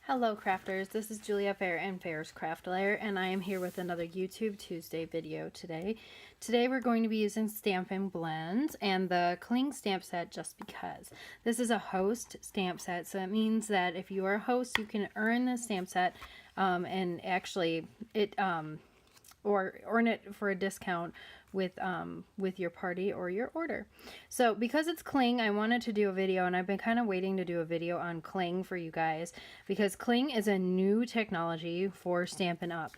Hello crafters, this is Julia Fair and Fair's Craft Lair, and I am here with another YouTube Tuesday video today. Today we're going to be using Stampin Blends and the Cling stamp set just because. This is a host stamp set, so that means that if you are a host, you can earn the stamp set and actually or earn it for a discount with your party or your order. So because it's Cling, I wanted to do a video, and I've been kind of waiting to do a video on Cling for you guys because Cling is a new technology for Stampin' Up,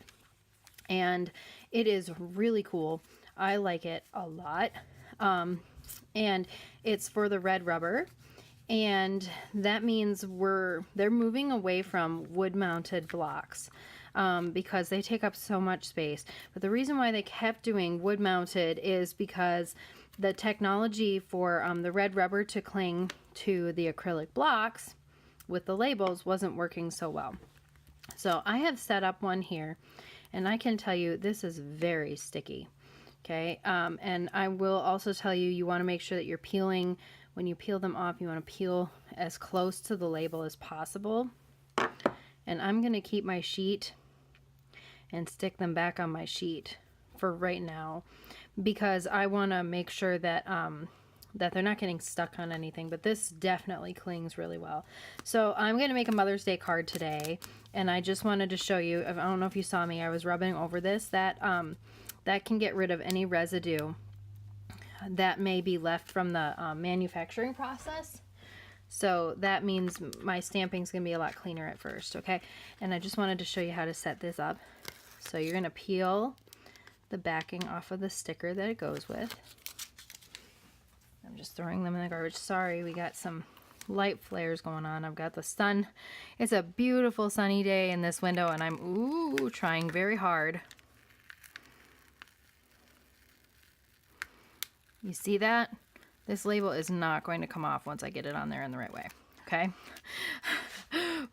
and it is really cool. I like it a lot, and it's for the red rubber. And that means they're moving away from wood-mounted blocks because they take up so much space. But the reason why they kept doing wood-mounted is because the technology for the red rubber to cling to the acrylic blocks with the labels wasn't working so well. So I have set up one here, and I can tell you this is very sticky. Okay, and I will also tell you, you want to make sure that you're peeling. When you peel them off, you want to peel as close to the label as possible. And I'm going to keep my sheet and stick them back on my sheet for right now because I want to make sure that that they're not getting stuck on anything, but this definitely clings really well. So I'm going to make a Mother's Day card today, and I just wanted to show you, I don't know if you saw me, I was rubbing over this, that can get rid of any residue that may be left from the manufacturing process. So that means my stamping is going to be a lot cleaner at first, okay? And I just wanted to show you how to set this up. So you're going to peel the backing off of the sticker that it goes with. I'm just throwing them in the garbage. Sorry, we got some light flares going on. I've got the sun. It's a beautiful sunny day in this window, and I'm trying very hard. You see that? This label is not going to come off once I get it on there in the right way, okay?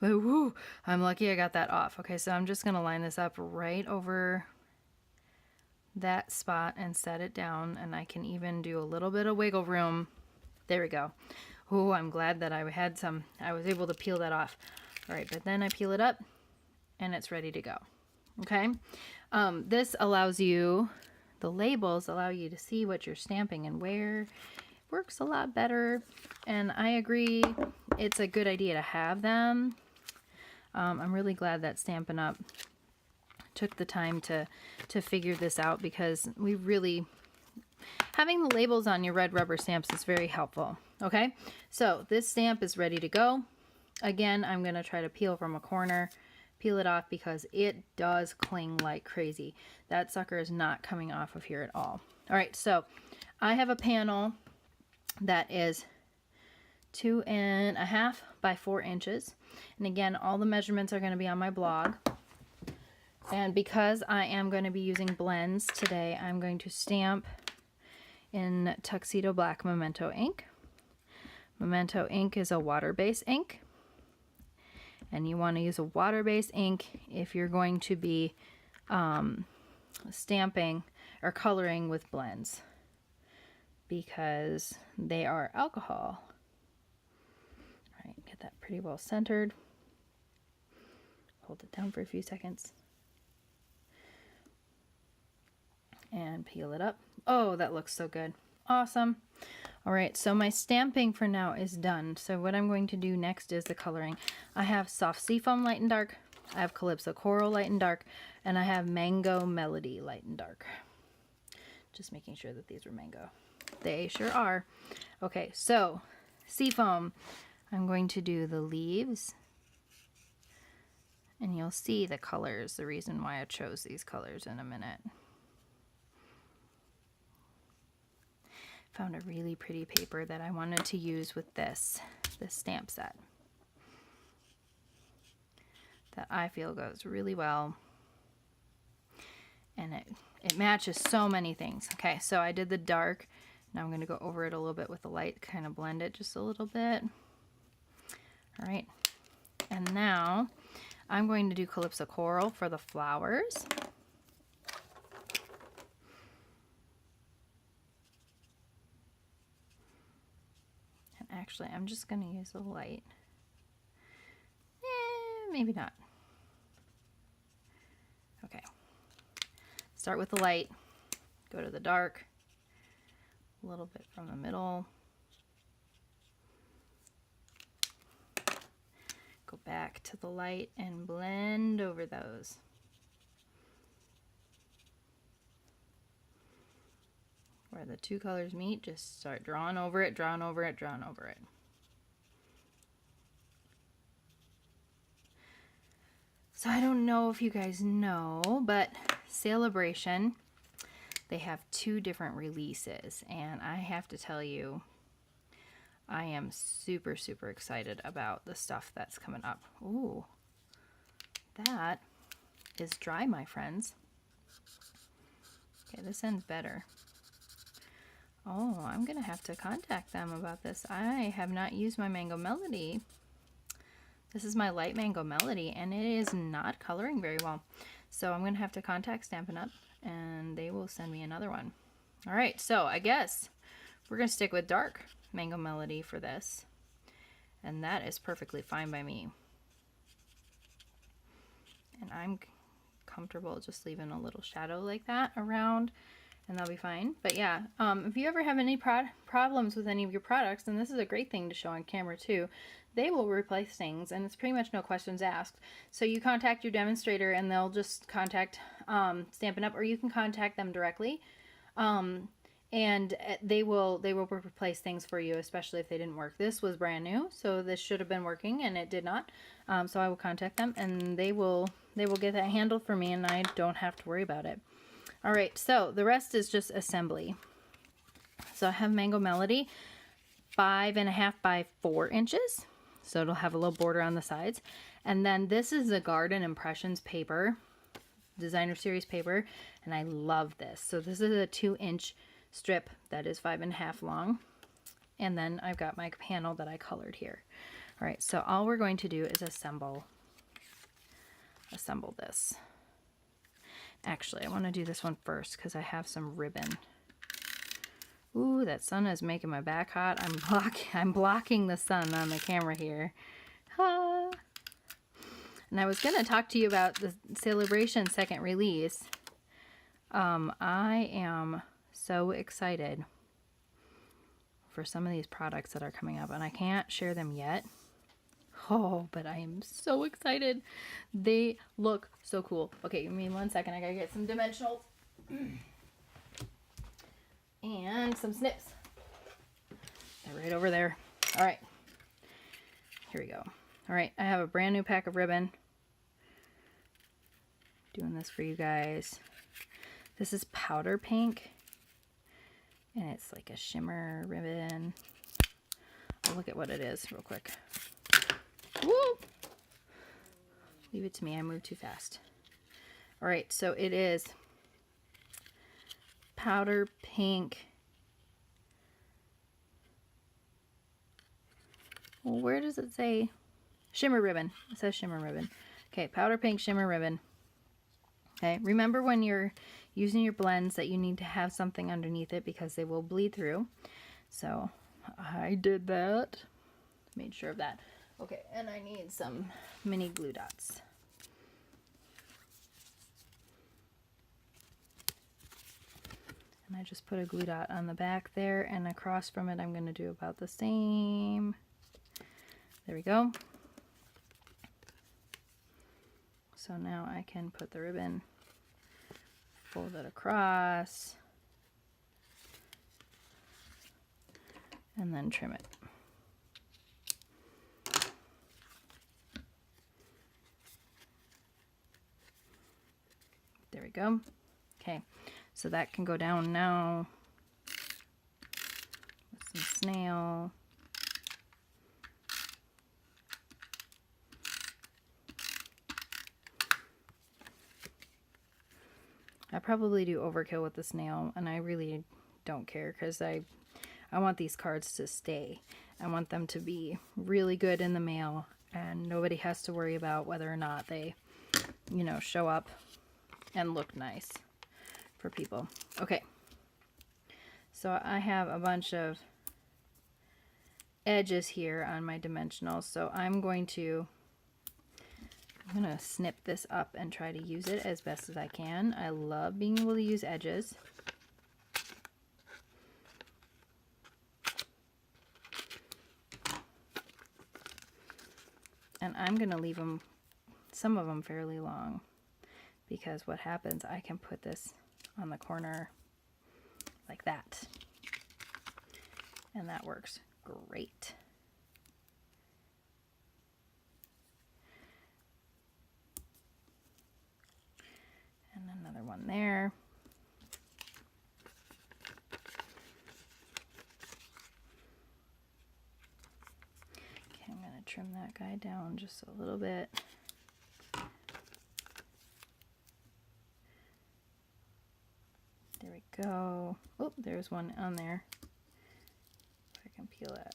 But woo, I'm lucky I got that off. Okay, so I'm just going to line this up right over that spot and set it down, and I can even do a little bit of wiggle room. There we go. Oh, I'm glad that I was able to peel that off. All right, but then I peel it up, and it's ready to go, okay? This allows you... The labels allow you to see what you're stamping and where. It works a lot better, and I agree it's a good idea to have them. I'm really glad that Stampin' Up took the time to figure this out, because having the labels on your red rubber stamps is very helpful. Okay, so this stamp is ready to go. Again, I'm going to try to peel from a corner. Peel it off because it does cling like crazy. That sucker is not coming off of here at all. All right, so I have a panel that is 2.5 by 4 inches. And again, all the measurements are going to be on my blog. And because I am going to be using blends today, I'm going to stamp in Tuxedo Black Memento ink. Memento ink is a water-based ink. And you want to use a water-based ink if you're going to be stamping or coloring with blends, because they are alcohol. All right, get that pretty well centered. Hold it down for a few seconds. And peel it up. Oh, that looks so good. Awesome. All right, so my stamping for now is done. So what I'm going to do next is the coloring. I have Soft Seafoam Light and Dark, I have Calypso Coral Light and Dark, and I have Mango Melody Light and Dark. Just making sure that these were mango. They sure are. Okay, so Seafoam, I'm going to do the leaves, and you'll see the colors, the reason why I chose these colors in a minute. Found a really pretty paper that I wanted to use with this stamp set that I feel goes really well, and it matches so many things. Okay, so I did the dark. Now I'm going to go over it a little bit with the light, kind of blend it just a little bit. All right, and now I'm going to do Calypso Coral for the flowers. Actually, I'm just going to use the light. maybe not. Okay. Start with the light, go to the dark, a little bit from the middle, go back to the light and blend over those. Where the two colors meet, just start drawing over it, drawing over it, drawing over it. So I don't know if you guys know, but Celebration, they have 2 different releases, and I have to tell you, I am super, super excited about the stuff that's coming up. Ooh, that is dry, my friends. Okay, this ends better. Oh, I'm gonna have to contact them about this. I have not used my Mango Melody. This is my light Mango Melody, and it is not coloring very well. So I'm gonna have to contact Stampin' Up, and they will send me another one. All right, so I guess we're gonna stick with dark Mango Melody for this, and that is perfectly fine by me. And I'm comfortable just leaving a little shadow like that around, and that'll be fine. But yeah, if you ever have any problems with any of your products, and this is a great thing to show on camera too, they will replace things, and it's pretty much no questions asked. So you contact your demonstrator, and they'll just contact Stampin' Up, or you can contact them directly, and they will replace things for you, especially if they didn't work. This was brand new, so this should have been working, and it did not. So I will contact them, and they will get that handled for me, and I don't have to worry about it. All right, so the rest is just assembly. So I have Mango Melody, 5.5 by 4 inches. So it'll have a little border on the sides. And then this is a Garden Impressions paper, designer series paper, and I love this. So this is a 2-inch strip that is 5.5 long. And then I've got my panel that I colored here. All right, so all we're going to do is assemble this. Actually, I want to do this one first because I have some ribbon. Ooh, that sun is making my back hot. I'm blocking the sun on the camera here. Ah. And I was going to talk to you about the Celebration second release. I am so excited for some of these products that are coming up, and I can't share them yet. Oh, but I am so excited. They look so cool. Okay, give me 1 second. I gotta get some dimensionals. And some snips. They're right over there. All right. Here we go. All right, I have a brand new pack of ribbon. Doing this for you guys. This is powder pink. And it's like a shimmer ribbon. I'll look at what it is real quick. Woo! Leave it to me, I moved too fast. All right, so it is powder pink. Well, where does it say? Shimmer ribbon. It says shimmer ribbon. Okay, powder pink shimmer ribbon. Okay, remember when you're using your blends that you need to have something underneath it because they will bleed through. So I did that. Made sure of that. Okay, and I need some mini glue dots. And I just put a glue dot on the back there, and across from it I'm going to do about the same. There we go. So now I can put the ribbon, fold it across, and then trim it. There we go. Okay, so that can go down now with some snail. I probably do overkill with the snail, and I really don't care because I want these cards to stay. I want them to be really good in the mail, and nobody has to worry about whether or not they, you know, show up and look nice for people. Okay, so I have a bunch of edges here on my dimensionals, so I'm going to I'm going to snip this up and try to use it as best as I can. I love being able to use edges. And I'm going to leave them, some of them fairly long, because what happens, I can put this on the corner like that. And that works great. And another one there. Okay, I'm going to trim that guy down just a little bit. There we go. Oh, there's one on there. If I can peel that.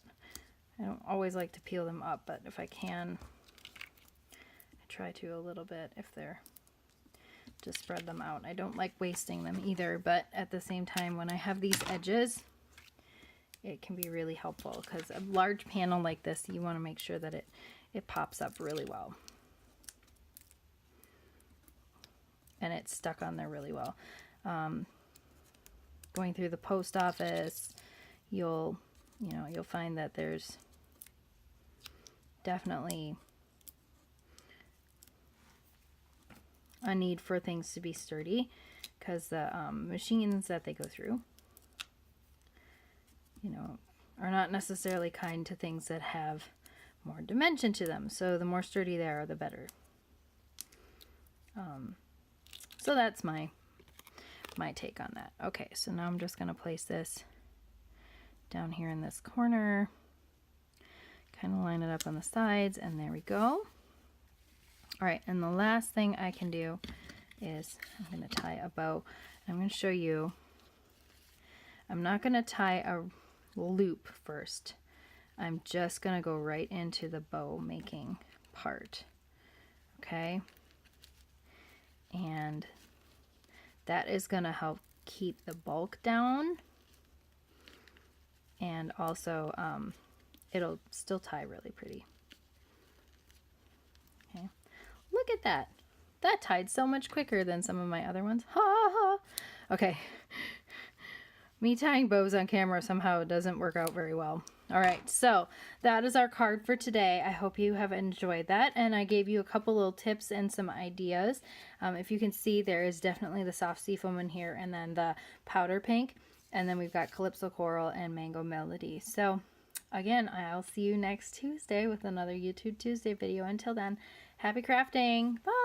I don't always like to peel them up, but if I can, I try to a little bit if they're, to spread them out. I don't like wasting them either, but at the same time, when I have these edges, it can be really helpful, because a large panel like this, you want to make sure that it pops up really well. And it's stuck on there really well. Going through the post office, you'll find that there's definitely a need for things to be sturdy, because the machines that they go through, are not necessarily kind to things that have more dimension to them. So the more sturdy they are, the better. So that's my take on that. Okay, so now I'm just going to place this down here in this corner, kind of line it up on the sides, and there we go. All right, and the last thing I can do is I'm going to tie a bow. I'm going to show you. I'm not going to tie a loop first. I'm just going to go right into the bow making part. Okay? And that is going to help keep the bulk down, and also it'll still tie really pretty. Okay. Look at that. That tied so much quicker than some of my other ones. Ha ha. Okay. Me tying bows on camera somehow doesn't work out very well. All right, so that is our card for today. I hope you have enjoyed that, and I gave you a couple little tips and some ideas. If you can see, there is definitely the soft seafoam in here, and then the powder pink, and then we've got Calypso Coral and Mango Melody. So again, I'll see you next Tuesday with another YouTube Tuesday video. Until then, happy crafting. Bye.